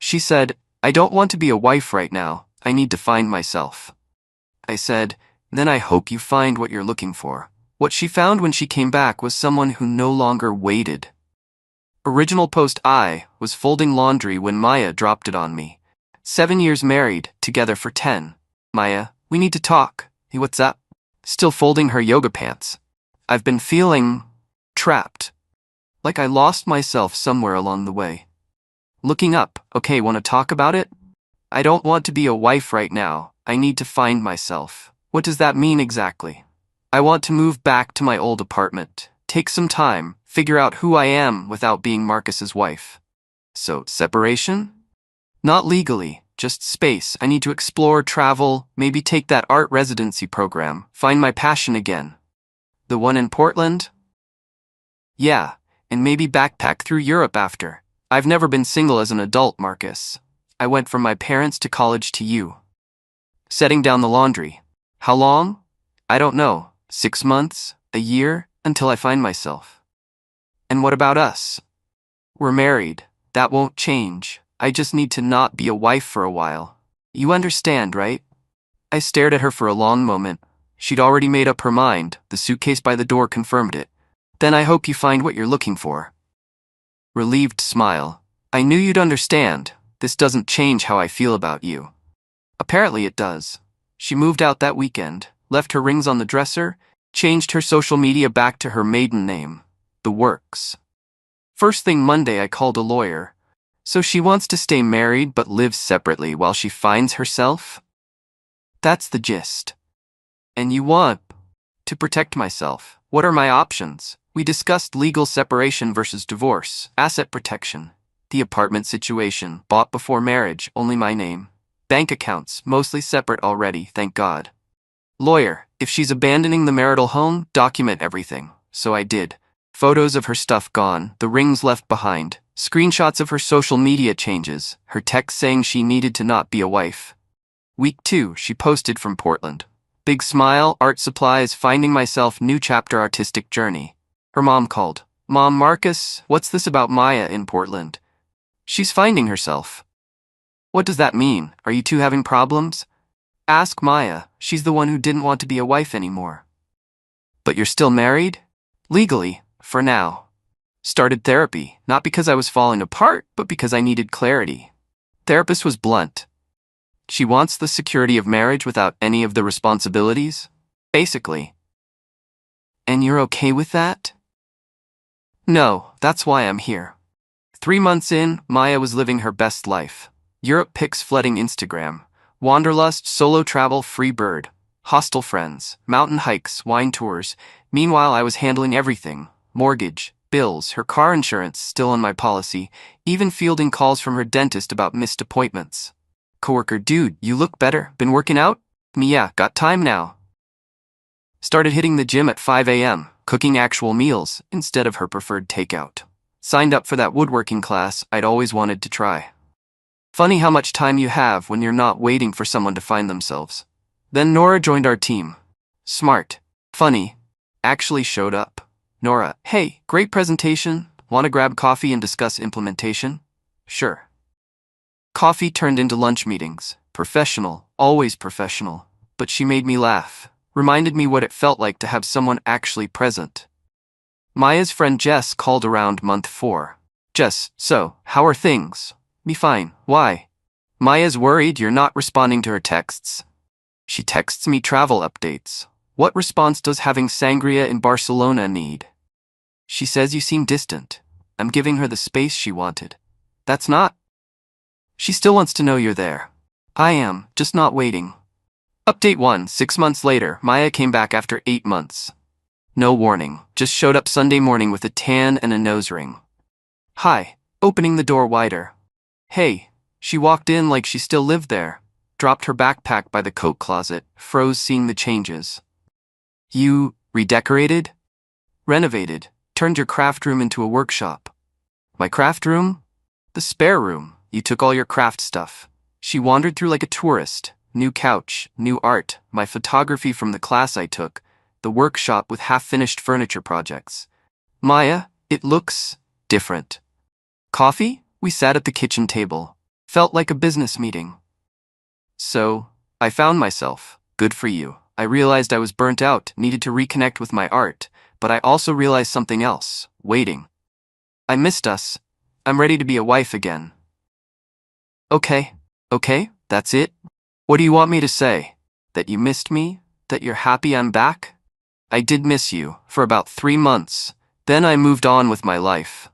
She said, I don't want to be a wife right now, I need to find myself. I said, then I hope you find what you're looking for. What she found when she came back was someone who no longer waited. Original post: I was folding laundry when Maya dropped it on me. 7 years married, together for 10. Maya, we need to talk. Hey, what's up? Still folding her yoga pants. I've been feeling trapped. Like I lost myself somewhere along the way. Looking up, okay, want to talk about it? I don't want to be a wife right now, I need to find myself. What does that mean exactly? I want to move back to my old apartment, take some time, figure out who I am without being Marcus's wife. So, separation? Not legally, just space. I need to explore, travel, maybe take that art residency program, find my passion again. The one in Portland? Yeah, and maybe backpack through Europe after. I've never been single as an adult, Marcus. I went from my parents to college to you. Setting down the laundry. How long? I don't know. 6 months? A year? Until I find myself. And what about us? We're married. That won't change. I just need to not be a wife for a while. You understand, right? I stared at her for a long moment. She'd already made up her mind. The suitcase by the door confirmed it. Then I hope you find what you're looking for. Relieved smile. I knew you'd understand. This doesn't change how I feel about you. Apparently it does. She moved out that weekend, left her rings on the dresser, changed her social media back to her maiden name, The Works. First thing Monday I called a lawyer. So she wants to stay married but live separately while she finds herself? That's the gist. And you want to protect myself. What are my options? We discussed legal separation versus divorce, asset protection, the apartment situation, bought before marriage, only my name. Bank accounts, mostly separate already, thank God. Lawyer, if she's abandoning the marital home, document everything. So I did. Photos of her stuff gone, the rings left behind, screenshots of her social media changes, her text saying she needed to not be a wife. Week 2, she posted from Portland. Big smile, art supplies, finding myself, new chapter, artistic journey. Her mom called. Mom, Marcus, what's this about Maya in Portland? She's finding herself. What does that mean? Are you two having problems? Ask Maya, she's the one who didn't want to be a wife anymore. But you're still married? Legally, for now. Started therapy, not because I was falling apart, but because I needed clarity. Therapist was blunt. She wants the security of marriage without any of the responsibilities, basically. And you're okay with that? No, that's why I'm here. 3 months in, Maya was living her best life. Europe pics flooding Instagram. Wanderlust, solo travel, free bird. Hostel friends, mountain hikes, wine tours. Meanwhile, I was handling everything. Mortgage, bills, her car insurance still on my policy, even fielding calls from her dentist about missed appointments. Coworker, dude, you look better. Been working out? Me, yeah, got time now. Started hitting the gym at 5 a.m., cooking actual meals instead of her preferred takeout. Signed up for that woodworking class I'd always wanted to try. Funny how much time you have when you're not waiting for someone to find themselves. Then Nora joined our team. Smart. Funny. Actually showed up. Nora, hey, great presentation. Want to grab coffee and discuss implementation? Sure. Coffee turned into lunch meetings. Professional, always professional. But she made me laugh. Reminded me what it felt like to have someone actually present. Maya's friend Jess called around month 4. Jess, so, how are things? Me fine. Why? Maya's worried you're not responding to her texts. She texts me travel updates. What response does having sangria in Barcelona need? She says you seem distant. I'm giving her the space she wanted. That's not. She still wants to know you're there. I am, just not waiting. Update 1, 6 months later, Maya came back after 8 months. No warning, just showed up Sunday morning with a tan and a nose ring. Hi, opening the door wider. Hey, she walked in like she still lived there. Dropped her backpack by the coat closet, froze seeing the changes. You redecorated? Renovated, turned your craft room into a workshop. My craft room? The spare room. You took all your craft stuff. She wandered through like a tourist. New couch, new art, my photography from the class I took, the workshop with half-finished furniture projects. Maya, it looks different. Coffee? We sat at the kitchen table. Felt like a business meeting. So, I found myself. Good for you. I realized I was burnt out, needed to reconnect with my art, but I also realized something else. Waiting. I missed us. I'm ready to be a wife again. Okay, that's it? What do you want me to say? That you missed me? That you're happy I'm back? I did miss you, for about 3 months. Then I moved on with my life.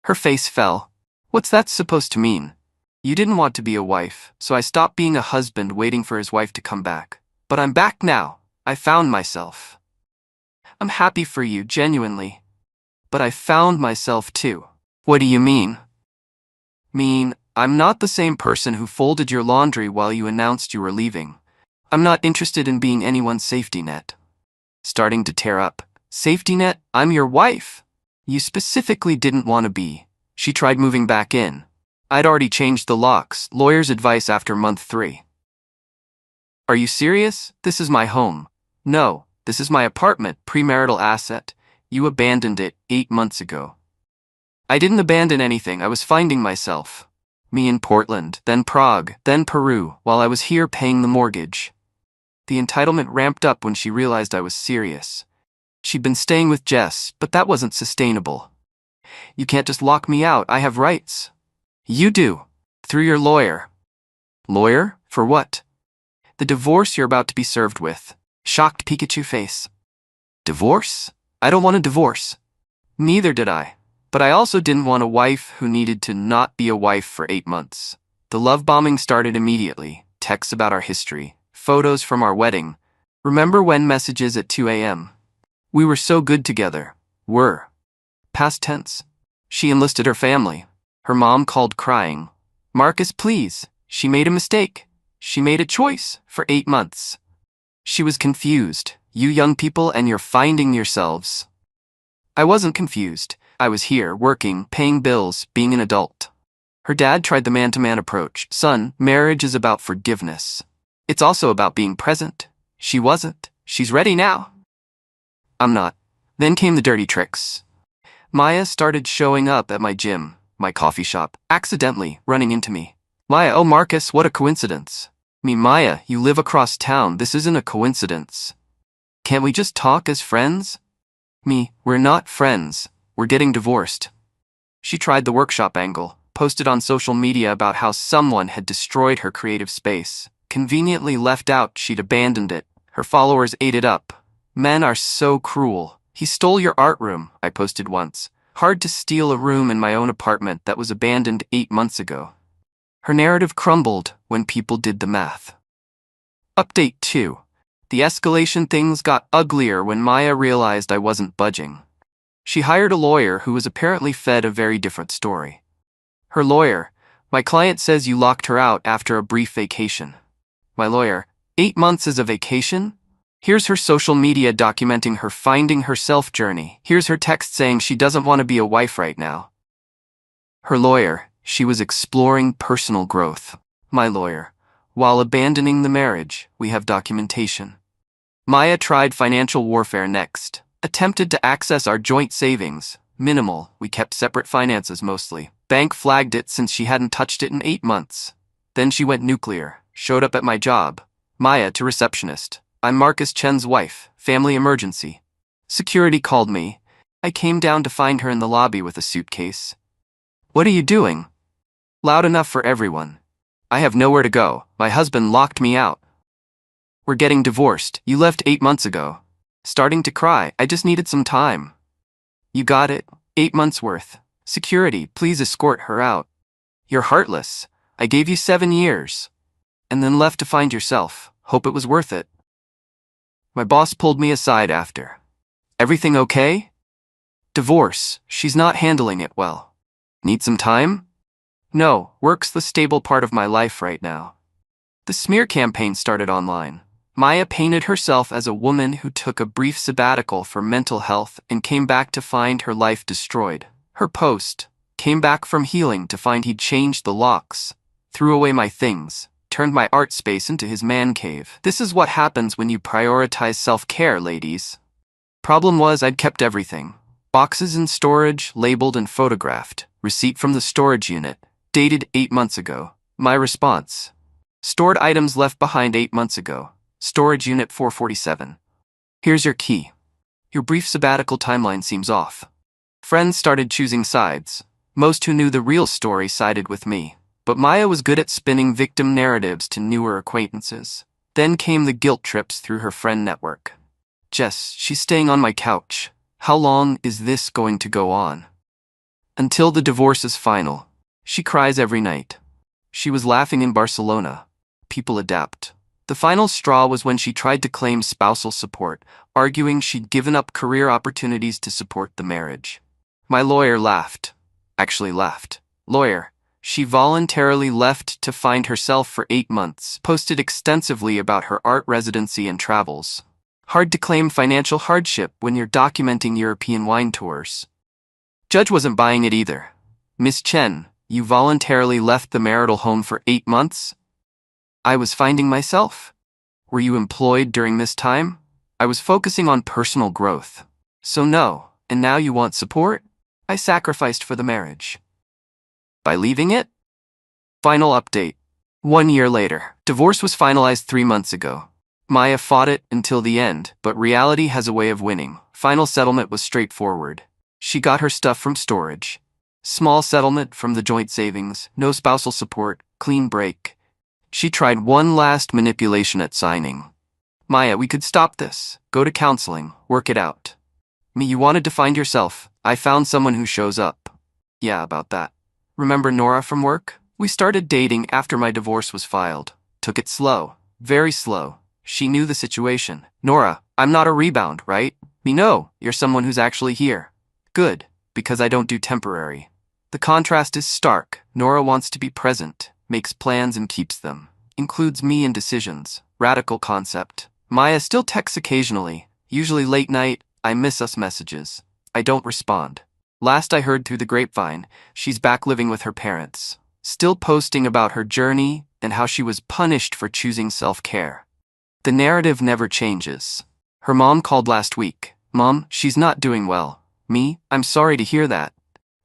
Her face fell. What's that supposed to mean? You didn't want to be a wife, so I stopped being a husband waiting for his wife to come back. But I'm back now. I found myself. I'm happy for you, genuinely. But I found myself too. What do you mean? I'm not the same person who folded your laundry while you announced you were leaving. I'm not interested in being anyone's safety net. Starting to tear up. Safety net? I'm your wife. You specifically didn't want to be. She tried moving back in. I'd already changed the locks, lawyer's advice after month 3. Are you serious? This is my home. No, this is my apartment, premarital asset. You abandoned it 8 months ago. I didn't abandon anything, I was finding myself. Me in Portland, then Prague, then Peru, while I was here paying the mortgage. The entitlement ramped up when she realized I was serious. She'd been staying with Jess, but that wasn't sustainable. You can't just lock me out, I have rights. You do. Through your lawyer. Lawyer? For what? The divorce you're about to be served with. Shocked Pikachu face. Divorce? I don't want a divorce. Neither did I. But I also didn't want a wife who needed to not be a wife for 8 months. The love bombing started immediately. Texts about our history. Photos from our wedding. Remember when messages at 2 a.m. We were so good together. Were. Past tense. She enlisted her family. Her mom called crying. Marcus, please. She made a mistake. She made a choice for 8 months. She was confused. You young people and you're finding yourselves. I wasn't confused. I was here, working, paying bills, being an adult. Her dad tried the man-to-man approach. Son, marriage is about forgiveness. It's also about being present. She wasn't. She's ready now. I'm not. Then came the dirty tricks. Maya started showing up at my gym, my coffee shop, accidentally running into me. Maya, oh Marcus, what a coincidence. Maya, you live across town, this isn't a coincidence. Can't we just talk as friends? We're not friends. We're getting divorced. She tried the workshop angle, posted on social media about how someone had destroyed her creative space. Conveniently left out she'd abandoned it. Her followers ate it up. Men are so cruel. He stole your art room, I posted once. Hard to steal a room in my own apartment that was abandoned 8 months ago. Her narrative crumbled when people did the math. Update 2. The escalation things got uglier when Maya realized I wasn't budging. She hired a lawyer who was apparently fed a very different story. Her lawyer, my client says you locked her out after a brief vacation. My lawyer, 8 months is a vacation? Here's her social media documenting her finding herself journey. Here's her text saying she doesn't want to be a wife right now. Her lawyer, she was exploring personal growth. My lawyer, while abandoning the marriage, we have documentation. Maya tried financial warfare next. Attempted to access our joint savings. Minimal, we kept separate finances mostly. Bank flagged it since she hadn't touched it in 8 months. Then she went nuclear. Showed up at my job. Maya to receptionist. I'm Marcus Chen's wife. Family emergency. Security called me. I came down to find her in the lobby with a suitcase. What are you doing? Loud enough for everyone. I have nowhere to go. My husband locked me out. We're getting divorced. You left 8 months ago. Starting to cry. I just needed some time. You got it. 8 months worth. Security, please escort her out. You're heartless. I gave you 7 years. And then left to find yourself. Hope it was worth it. My boss pulled me aside after. Everything okay? Divorce. She's not handling it well. Need some time? No, work's the stable part of my life right now. The smear campaign started online. Maya painted herself as a woman who took a brief sabbatical for mental health and came back to find her life destroyed. Her post, came back from healing to find he'd changed the locks, threw away my things, turned my art space into his man cave. This is what happens when you prioritize self-care, ladies. Problem was I'd kept everything. Boxes in storage, labeled and photographed. Receipt from the storage unit, dated 8 months ago. My response: stored items left behind 8 months ago. Storage unit 447. Here's your key. Your brief sabbatical timeline seems off. Friends started choosing sides. Most who knew the real story sided with me. But Maya was good at spinning victim narratives to newer acquaintances. Then came the guilt trips through her friend network. Jess, she's staying on my couch. How long is this going to go on? Until the divorce is final. She cries every night. She was laughing in Barcelona. People adapt. The final straw was when she tried to claim spousal support, arguing she'd given up career opportunities to support the marriage. My lawyer laughed. Actually laughed. Lawyer. She voluntarily left to find herself for 8 months, posted extensively about her art residency and travels. Hard to claim financial hardship when you're documenting European wine tours. Judge wasn't buying it either. Miss Chen, you voluntarily left the marital home for 8 months? I was finding myself. Were you employed during this time? I was focusing on personal growth. So no, and now you want support? I sacrificed for the marriage. By leaving it? Final update. 1 year later, divorce was finalized 3 months ago. Maya fought it until the end, but reality has a way of winning. Final settlement was straightforward. She got her stuff from storage. Small settlement from the joint savings, no spousal support, clean break. She tried one last manipulation at signing. Maya, we could stop this. Go to counseling, work it out. Me, you wanted to find yourself. I found someone who shows up. Yeah, about that. Remember Nora from work? We started dating after my divorce was filed. Took it slow. Very slow. She knew the situation. Nora, I'm not a rebound, right? Me, no, you're someone who's actually here. Good, because I don't do temporary. The contrast is stark. Nora wants to be present, makes plans and keeps them. Includes me in decisions. Radical concept. Maya still texts occasionally, usually late night. I miss us messages. I don't respond. Last I heard through the grapevine, she's back living with her parents. Still posting about her journey and how she was punished for choosing self-care. The narrative never changes. Her mom called last week. Mom, she's not doing well. Me, I'm sorry to hear that.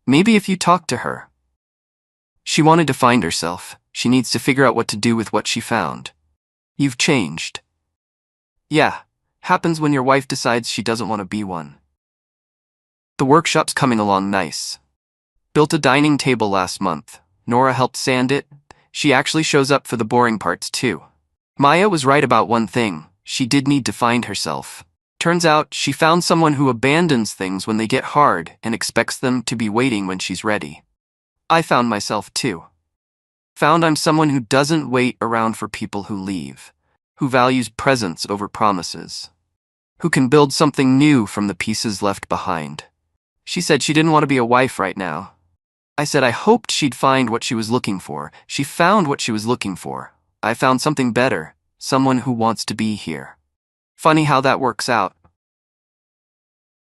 Maybe if you talk to her. She wanted to find herself. She needs to figure out what to do with what she found. You've changed. Yeah, happens when your wife decides she doesn't want to be one. The workshop's coming along nice. Built a dining table last month. Nora helped sand it. She actually shows up for the boring parts too. Maya was right about one thing. She did need to find herself. Turns out she found someone who abandons things when they get hard and expects them to be waiting when she's ready. I found myself too. Found I'm someone who doesn't wait around for people who leave. Who values presence over promises. Who can build something new from the pieces left behind. She said she didn't want to be a wife right now. I said I hoped she'd find what she was looking for. She found what she was looking for. I found something better, someone who wants to be here. Funny how that works out.